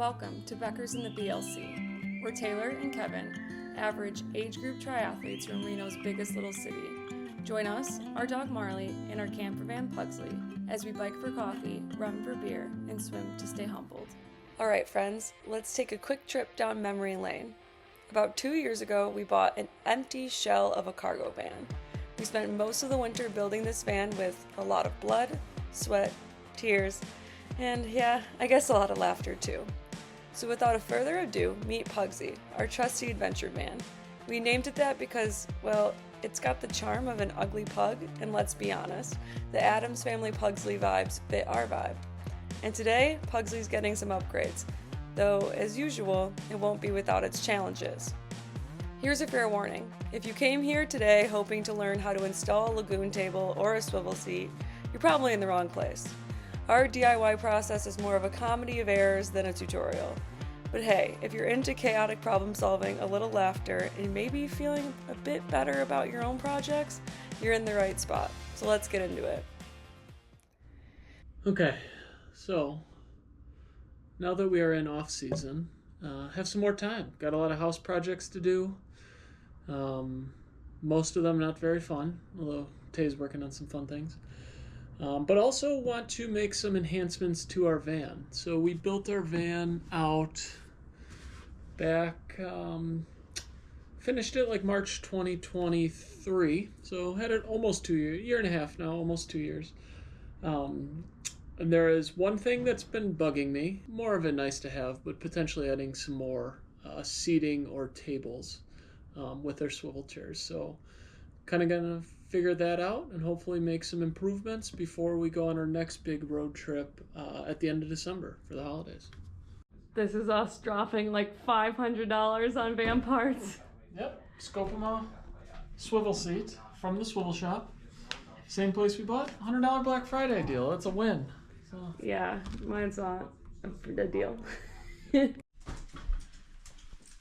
Welcome to Beckers in the BLC, where Taylor and Kevin, average age group triathletes from Reno's biggest little city, join us, our dog Marley, and our camper van Pugsley as we bike for coffee, run for beer, and swim to stay humbled. Alright friends, let's take a quick trip down memory lane. About 2 years ago, we bought an empty shell of a cargo van. We spent most of the winter building this van with a lot of blood, sweat, tears, and yeah, I guess a lot of laughter too. So without a further ado, meet Pugsy, our trusty adventure van. We named it that because, well, it's got the charm of an ugly pug, and let's be honest, the Addams Family Pugsley vibes fit our vibe. And today, Pugsley's getting some upgrades, though as usual, it won't be without its challenges. Here's a fair warning. If you came here today hoping to learn how to install a Lagun table or a swivel seat, you're probably in the wrong place. Our DIY process is more of a comedy of errors than a tutorial. But hey, if you're into chaotic problem solving, a little laughter, and maybe feeling a bit better about your own projects, you're in the right spot. So let's get into it. Okay, so now that we are in off season, have some more time. Got a lot of house projects to do. Most of them not very fun, although Tay's working on some fun things. But also want to make some enhancements to our van. So we built our van out back, finished it like March 2023. So had it almost 2 years, year and a half now, almost 2 years. And there is one thing that's been bugging me, more of a nice to have, but potentially adding some more seating or tables with our swivel chairs. So kind of gonna figure that out and hopefully make some improvements before we go on our next big road trip at the end of December for the holidays. This is us dropping like $500 on van parts. Yep, Scopema swivel seat from the swivel shop. Same place we bought. $100 Black Friday deal. That's a win. So. Yeah, mine's not a deal.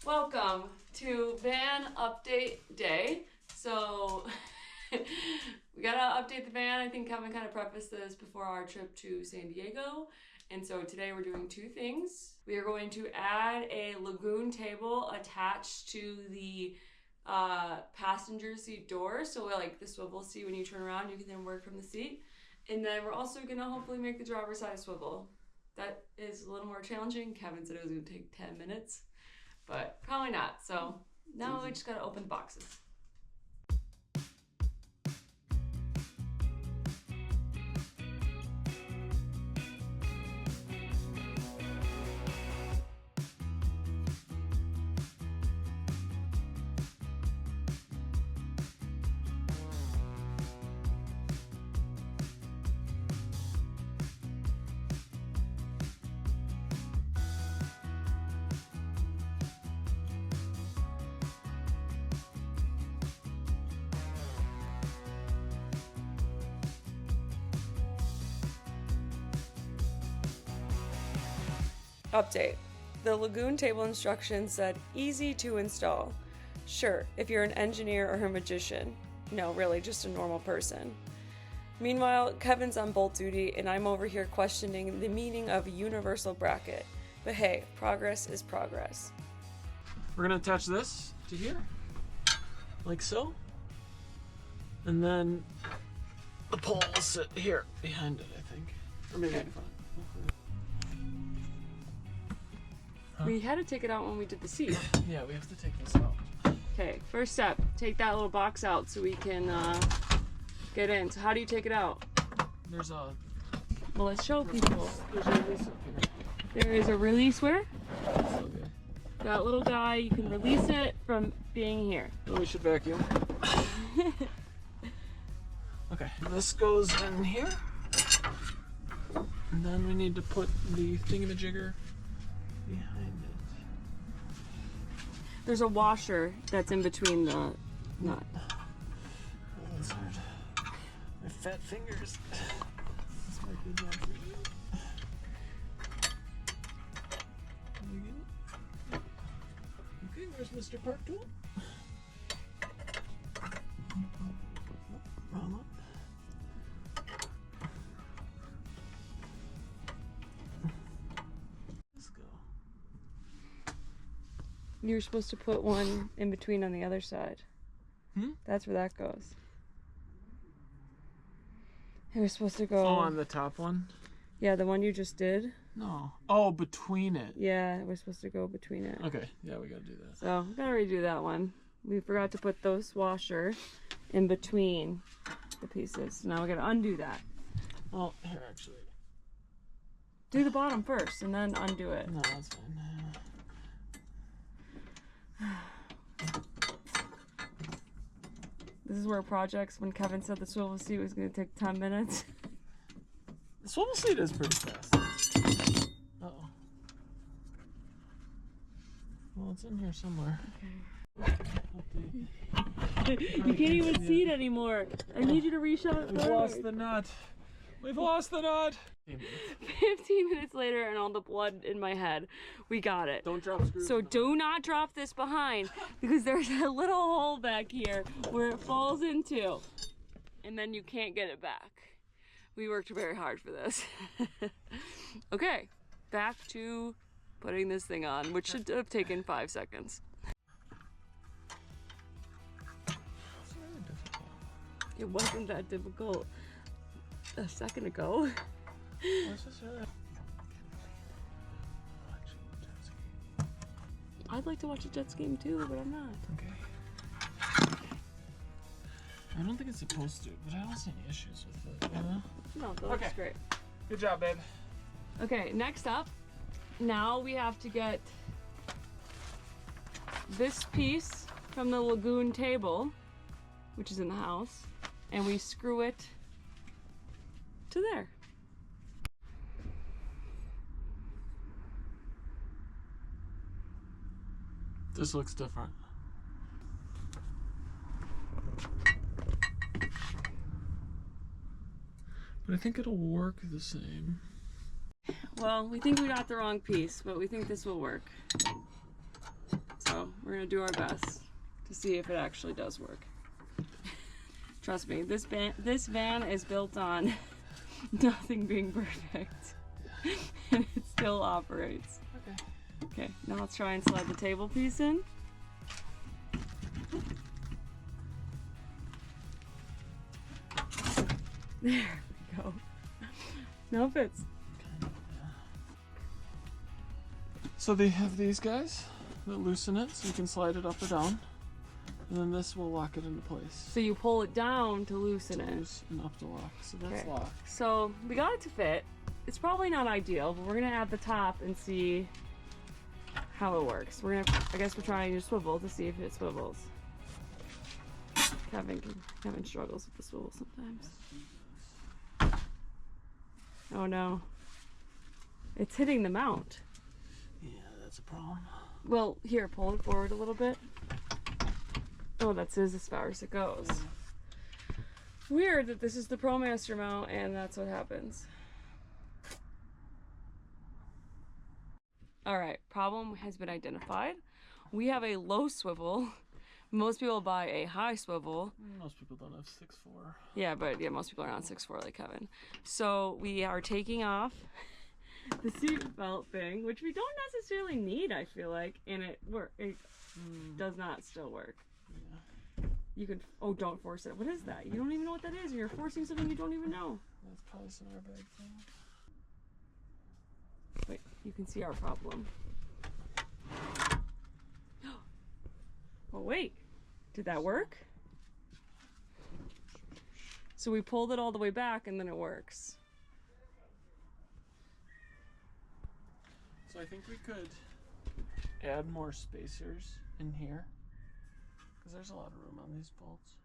Welcome to Van Update Day. So we gotta update the van. I think Kevin kind of prefaced this before our trip to San Diego. And so today we're doing two things. We are going to add a Lagun table attached to the passenger seat door. So like the swivel seat, when you turn around, you can then work from the seat. And then we're also gonna hopefully make the driver's side a swivel. That is a little more challenging. Kevin said it was gonna take 10 minutes, but probably not. So now we just gotta open the boxes. Update. The Lagun table instructions said easy to install. Sure, if you're an engineer or a magician. No, really, just a normal person. Meanwhile, Kevin's on bolt duty and I'm over here questioning the meaning of a universal bracket. But hey, progress is progress. We're gonna attach this to here, like so. And then the pole will sit here behind it, I think. Or maybe in front. We had to take it out when we did the seat. Yeah, we have to take this out. Okay, first step, take that little box out so we can get in. So how do you take it out? There's a... Well, let's show people. There's a release up here. There is a release where? Okay. That little guy, you can release it from being here. Then we should vacuum. Okay, this goes in here. And then we need to put the thingamajigger behind it. There's a washer that's in between the nut. Oh, that's hard. My fat fingers. This might be bad for you. Can you get it? Okay, where's Mr. Park Tool? Wrong one. Let's go. You're supposed to put one in between on the other side. That's where that goes. It was supposed to go... Oh, on the top one? Yeah, the one you just did. No. Oh, between it. Yeah, it was supposed to go between it. Okay, yeah, we gotta do that. So, gotta redo that one. We forgot to put those washer in between the pieces. Now we gotta undo that. Oh, here, actually. Do the bottom first, and then undo it. No, that's fine. This is where projects, when Kevin said the swivel seat was going to take 10 minutes. The swivel seat is pretty fast. Uh-oh. Well, it's in here somewhere. Okay. You can't even see it anymore. I need you to reshove it. We've lost the nut. We've lost the nut. 15 minutes later and all the blood in my head. We got it. Don't drop screws. So do not drop this behind because there's a little hole back here where it falls into and then you can't get it back. We worked very hard for this. Okay, back to putting this thing on, which should have taken 5 seconds. It wasn't that difficult a second ago. What's this really? I'd like to watch a Jets game too, but I'm not. Okay. I don't think it's supposed to, but I don't see any issues with it, you know? No, that looks great. Good job, babe. Okay, next up, now we have to get this piece from the Lagun table, which is in the house, and we screw it to there. This looks different. But I think it'll work the same. Well, we think we got the wrong piece, but we think this will work. So we're gonna do our best to see if it actually does work. Trust me, this van is built on nothing being perfect. And it still operates. Okay. Okay, now let's try and slide the table piece in. There we go. Now it fits. So they have these guys that loosen it so you can slide it up or down. And then this will lock it into place. So you pull it down to loosen it. And up to lock. So that's Okay. locked. So we got it to fit. It's probably not ideal, but we're gonna add the top and see how it works. I guess we're trying to swivel to see if it swivels. Kevin struggles with the swivel sometimes. Oh no. It's hitting the mount. Yeah, that's a problem. Well, here, pull it forward a little bit. Oh, that's as far as it goes. Weird that this is the Promaster mount and that's what happens. Alright, problem has been identified. We have a low swivel. Most people buy a high swivel. Most people don't have 6'4". Yeah, but yeah, most people are not 6'4" like Kevin. So we are taking off the seat belt thing, which we don't necessarily need, I feel like, and it does not still work. Yeah. You can, oh, don't force it. What is that? You don't even know what that is, and you're forcing something you don't even know. That's probably some airbag thing. Wait, you can see our problem. Oh wait, did that work? So we pulled it all the way back and then it works. So I think we could add more spacers in here, because there's a lot of room on these bolts,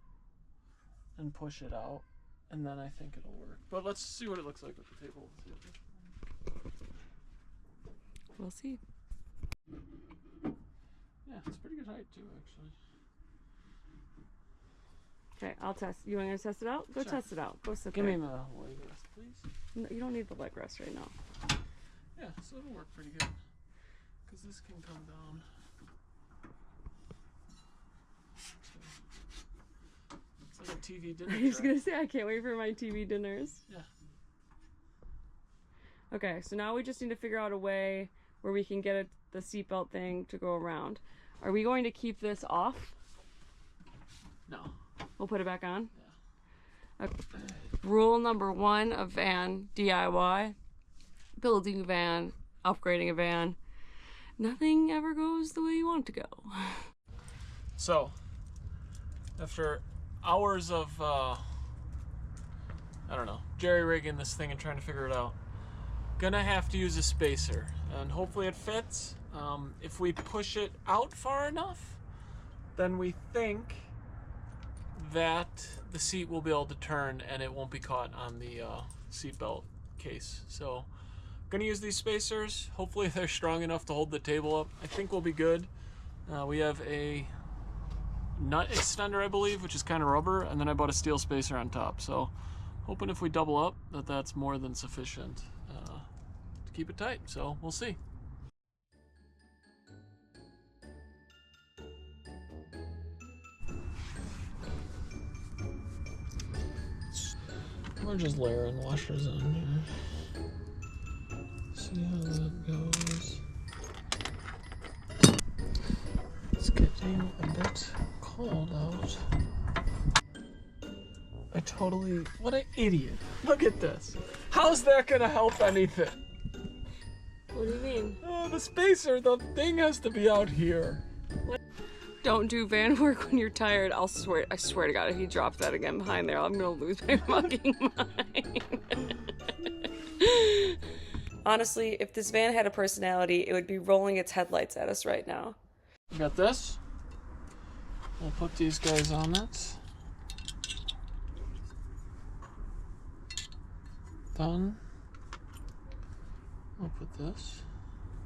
and push it out, and then I think it'll work. But let's see what it looks like with the table. We'll see. Yeah, it's pretty good height too, actually. Okay, I'll test. You want to test it out? Go Sure. test it out. Go sit Give there. me the leg rest, please. No, you don't need the leg rest right now. Yeah, so it'll work pretty good, because this can come down. It's like a TV dinner. I was tray. gonna say, I can't wait for my TV dinners. Yeah. Okay, so now we just need to figure out a way where we can get the seatbelt thing to go around. Are we going to keep this off? No. We'll put it back on? Yeah. Okay. Rule number 1 of van DIY, building a van, upgrading a van. Nothing ever goes the way you want it to go. So, after hours of, I don't know, jerry-rigging this thing and trying to figure it out, gonna have to use a spacer, and hopefully it fits. If we push it out far enough, then we think that the seat will be able to turn and it won't be caught on the seatbelt case. So, gonna use these spacers. Hopefully they're strong enough to hold the table up. I think we'll be good. We have a nut extender, I believe, which is kind of rubber, and then I bought a steel spacer on top. So, hoping if we double up that that's more than sufficient to keep it tight. So, we'll see. We're just layering washers on here. See how that goes. It's getting a bit cold out. What an idiot. Look at this. How's that gonna help anything? What do you mean? Oh, the spacer, the thing has to be out here. Don't do van work when you're tired. I swear to God, if he drops that again behind there, I'm gonna lose my fucking mind. Honestly, if this van had a personality, it would be rolling its headlights at us right now. We got this. We'll put these guys on it. Done. I'll put this.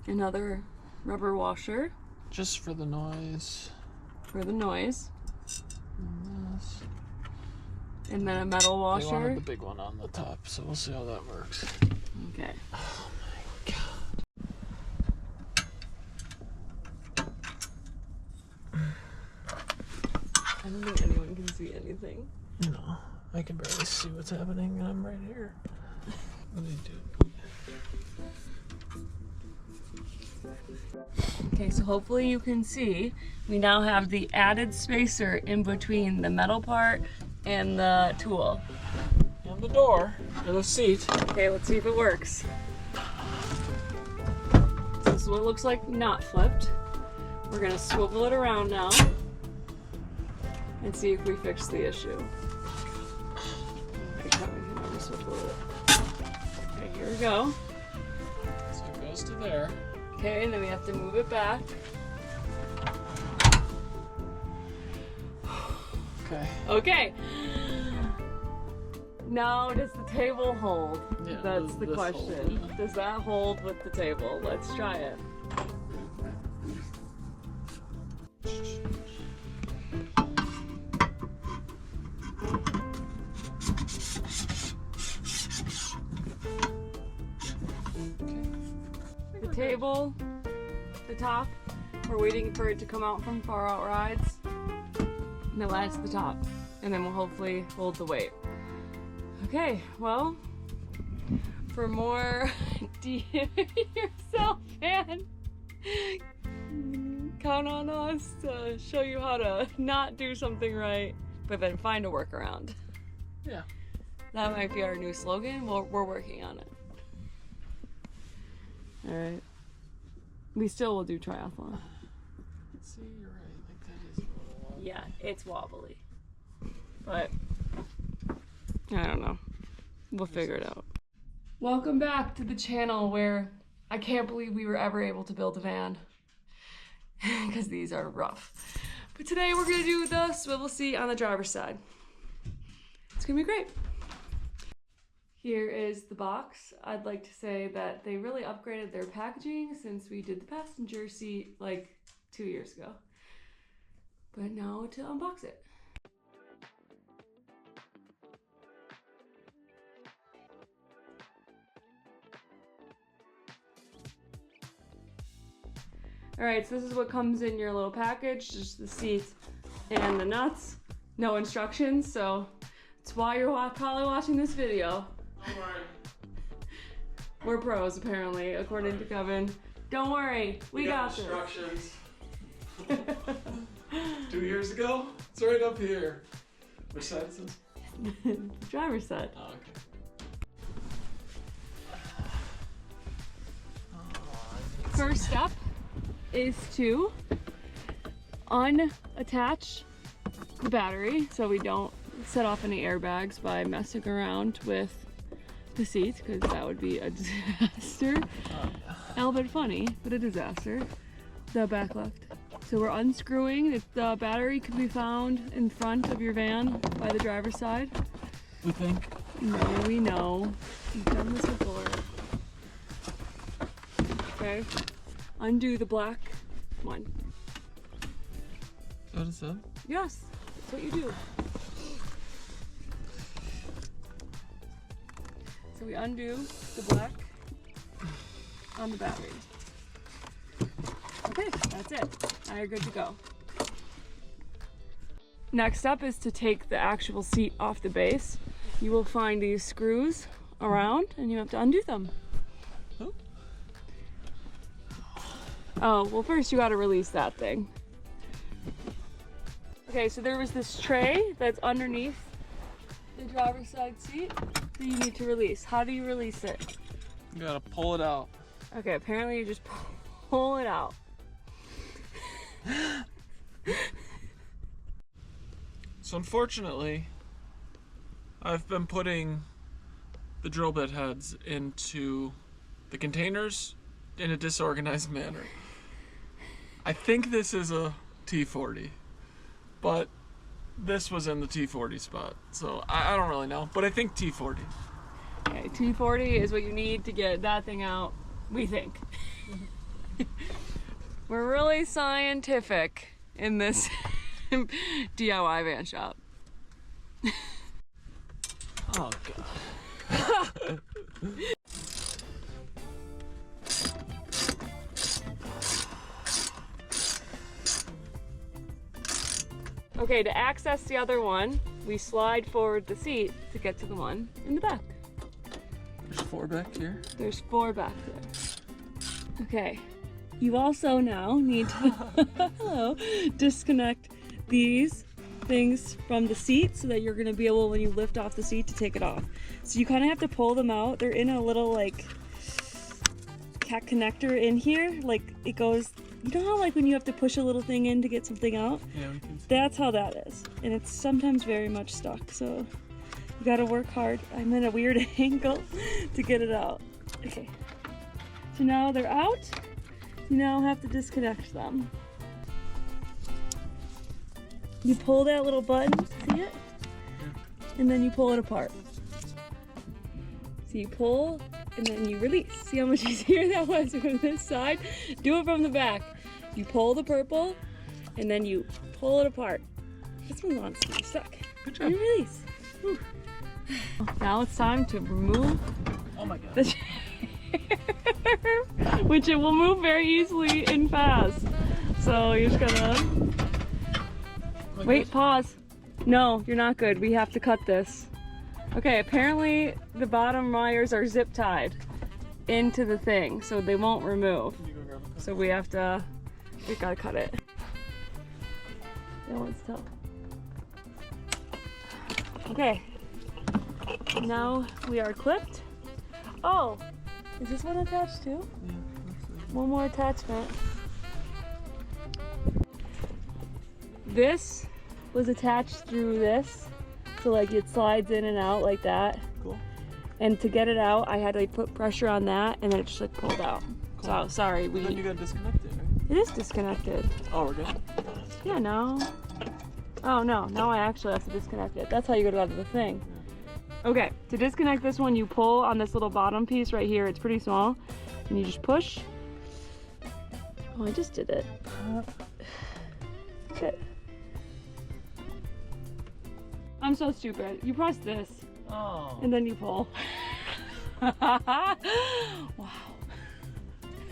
Another rubber washer. Just for the noise. For the noise. And this. And then a metal They washer. wanted the big one on the top, so we'll see how that works. Okay. Oh my god. I don't think anyone can see anything. No, I can barely see what's happening, and I'm right here. What do you do? Okay, so hopefully you can see, we now have the added spacer in between the metal part and the tool. And the door, or the seat. Okay, let's see if it works. So this is what it looks like not flipped. We're gonna swivel it around now and see if we fix the issue. Okay, here we go. So it goes to there. Okay, and then we have to move it back. Okay. Okay. Now, does the table hold? Yeah, That's does the this question. hold? Does that hold with the table? Let's try it. The table, the top, we're waiting for it to come out from Far Out Rides. And then that's the top. And then we'll hopefully hold the weight. Okay, well, for more do-it-yourself fan, count on us to show you how to not do something right, but then find a workaround. Yeah. That might be our new slogan. We're working on it. Alright. We still will do triathlon. See, you're right. Like that is a little wobbly. Yeah, it's wobbly. But I don't know. We'll figure it out. Welcome back to the channel where I can't believe we were ever able to build a van. Because these are rough. But today we're going to do the swivel seat on the driver's side. It's going to be great. Here is the box. I'd like to say that they really upgraded their packaging since we did the passenger seat like 2 years ago. But now to unbox it. Alright, so this is what comes in your little package, just the seat and the nuts. No instructions, so that's why you're probably watching this video. Don't worry. We're pros, apparently, according to Kevin. Don't worry, we got this. Instructions. 2 years ago? It's right up here. Which side is this? Driver's side. Oh, okay. First step is to unattach the battery so we don't set off any airbags by messing around with the seats, because that would be a disaster. A little bit funny, but a disaster. The back left. So we're unscrewing. The battery can be found in front of your van by the driver's side. We think. No, we know. We've done this before. Okay. Undo the black one. What is that? Yes, that's what you do. So we undo the black on the battery. Okay, that's it. Now you're good to go. Next up is to take the actual seat off the base. You will find these screws around and you have to undo them. Oh, well first you gotta release that thing. Okay, so there was this tray that's underneath the driver's side seat that you need to release. How do you release it? You gotta pull it out. Okay, apparently you just pull it out. So unfortunately, I've been putting the drill bit heads into the containers in a disorganized manner. I think this is a T40, but this was in the T40 spot, so I don't really know, but I think T40. Okay, T40 is what you need to get that thing out, we think. We're really scientific in this DIY van shop. Oh god. Okay, to access the other one, we slide forward the seat to get to the one in the back. There's 4 back here. There's 4 back there. Okay, you also now need to disconnect these things from the seat so that you're gonna be able, when you lift off the seat, to take it off. So you kind of have to pull them out. They're in a little like cat connector in here. Like it goes, you know how like when you have to push a little thing in to get something out? Yeah, we can see. That's how that is. And it's sometimes very much stuck. So you gotta work hard. I'm in a weird angle to get it out. Okay. So now they're out. You now have to disconnect them. You pull that little button, see it? And then you pull it apart. So you pull and then you release. See how much easier that was from this side? Do it from the back. You pull the purple and then you pull it apart. This one wants to be stuck. Good job. And you release. Whew. Now it's time to remove the chair, which it will move very easily and fast. So you're just gonna wait, pause. No, you're not good. We have to cut this. Okay, apparently the bottom wires are zip tied into the thing, so they won't remove. So we gotta cut it. That one's tough. Okay, now we are clipped. Oh, is this one attached too? Yeah, One more attachment. This was attached through this, so like it slides in and out like that. cool. And to get it out, I had to like put pressure on that, and then it just like pulled out. Cool. So sorry, And then you got disconnected, right? it is disconnected. Oh, we're good. Yeah, no. Oh no, now I actually have to disconnect it. That's how you get it out of the thing. Okay, to disconnect this one, you pull on this little bottom piece right here. It's pretty small, and you just push. Oh, I just did it. Shit. I'm so stupid. You press this, Oh. and then you pull. Wow.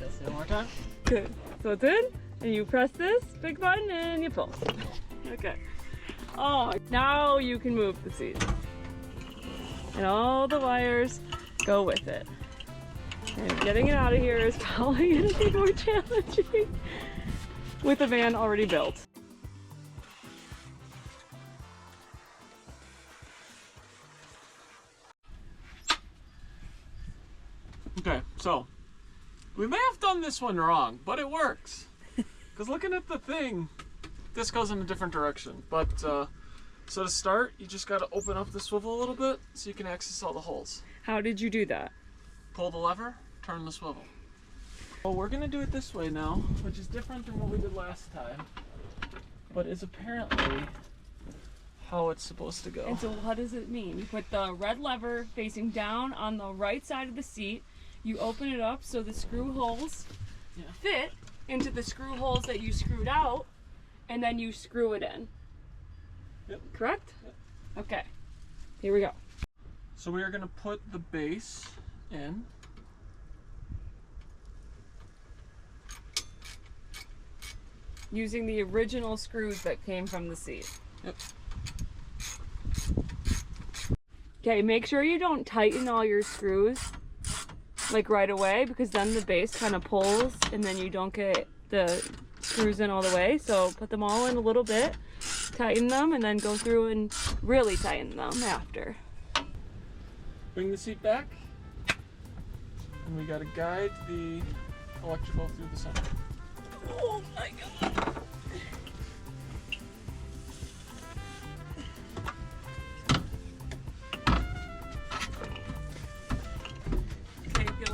Let's do it one more time. Good. So it's in, and you press this big button, and you pull. Okay. Oh, now you can move the seat. And all the wires go with it. And getting it out of here is probably gonna be more challenging. with a van already built. Okay, so we may have done this one wrong, but it works. Because looking at the thing, this goes in a different direction. But so to start, you just got to open up the swivel a little bit so you can access all the holes. How did you do that? Pull the lever, turn the swivel. Well, we're going to do it this way now, which is different than what we did last time, but is apparently how it's supposed to go. And so what does it mean? You put the red lever facing down on the right side of the seat. You open it up so the screw holes fit into the screw holes that you screwed out, and then you screw it in. Yep. Correct? Yep. Okay. Here we go. So we are going to put the base in. Using the original screws that came from the seat. Yep. Okay, make sure you don't tighten all your screws like right away, because then the base kind of pulls and then you don't get the screws in all the way. So put them all in a little bit, tighten them, and then go through and really tighten them after. Bring the seat back, and we got to guide the electrical through the center. Oh my god.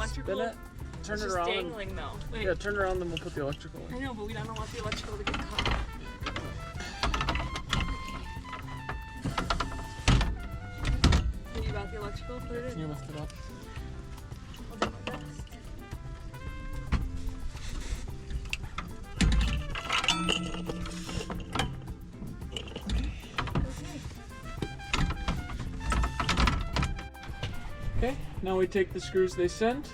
Spin it, turn it around. It's dangling though. Wait. Yeah, turn it around, then we'll put the electrical in. I know, but we don't want the electrical to get caught. When you got the electrical, put it in. Can you lift it up? I'll do my best. Okay, now we take the screws they sent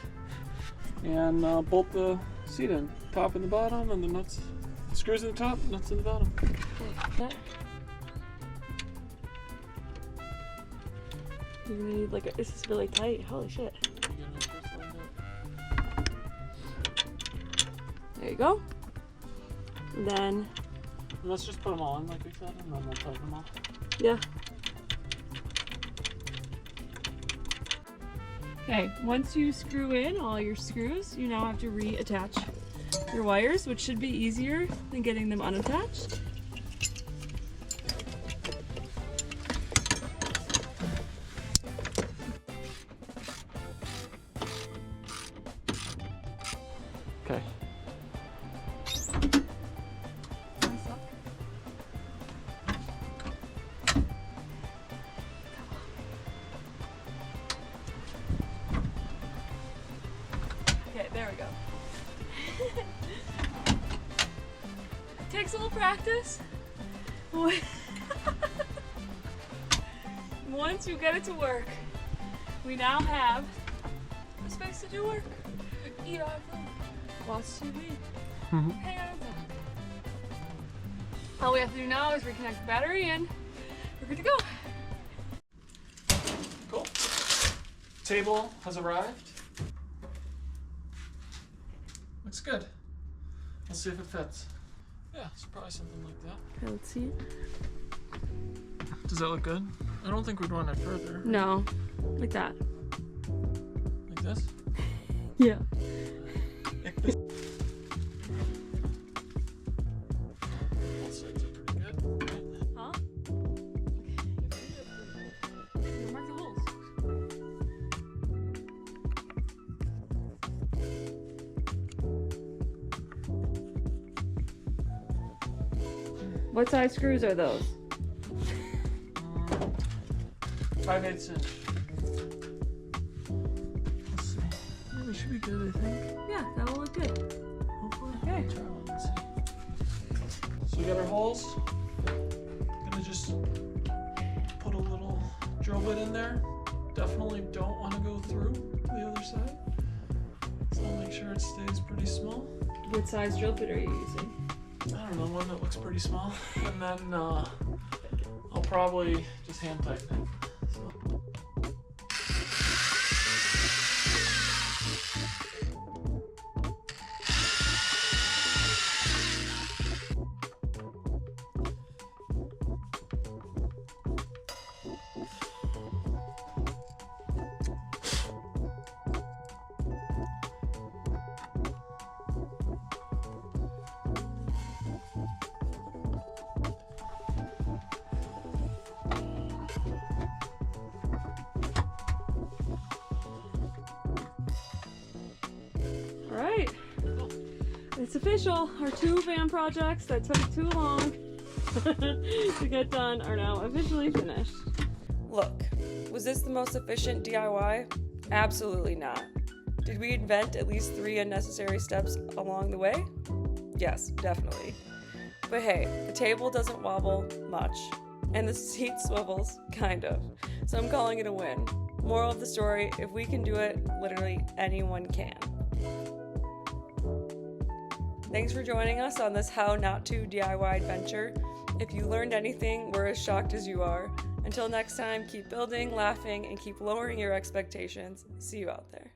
and bolt the seat in, top and the bottom, and the nuts. Screws in the top, nuts in the bottom. Okay. You need like this is really tight. Holy shit. There you go. And then let's just put them all in like we said, and then we'll tighten them all. yeah. Okay, once you screw in all your screws, you now have to reattach your wires, which should be easier than getting them unattached. Okay. Okay, there we go. Takes a little practice. Once you get it to work, we now have a space to do work. Eat our food. Watch TV. Hang on. All we have to do now is reconnect the battery and we're good to go. Cool. Table has arrived. Looks good. Let's see if it fits. Yeah, it's probably something like that. Okay, let's see it. Does that look good? I don't think we'd want it further. No, like that. Like this? Yeah. Both sides are pretty good. Huh? Okay. Mark the holes. What size screws are those? 5/8 inch. Let's see. Yeah, they should be good, I think. Yeah, that'll look good. Hopefully. Okay. Try one and see. So we got our holes. Gonna just put a little drill bit in there. Definitely don't want to go through the other side. So I'll make sure it stays pretty small. What size drill bit are you using? I don't know, one that looks pretty small. And then I'll probably just hand tighten it. So. official. Our 2 van projects that took too long to get done are now officially finished. Look, was this the most efficient DIY? Absolutely not. Did we invent at least 3 unnecessary steps along the way? Yes, definitely. But hey, the table doesn't wobble much, and the seat swivels, kind of. So I'm calling it a win. Moral of the story, if we can do it, literally anyone can. Thanks for joining us on this How Not To DIY adventure. If you learned anything, we're as shocked as you are. Until next time, keep building, laughing, and keep lowering your expectations. See you out there.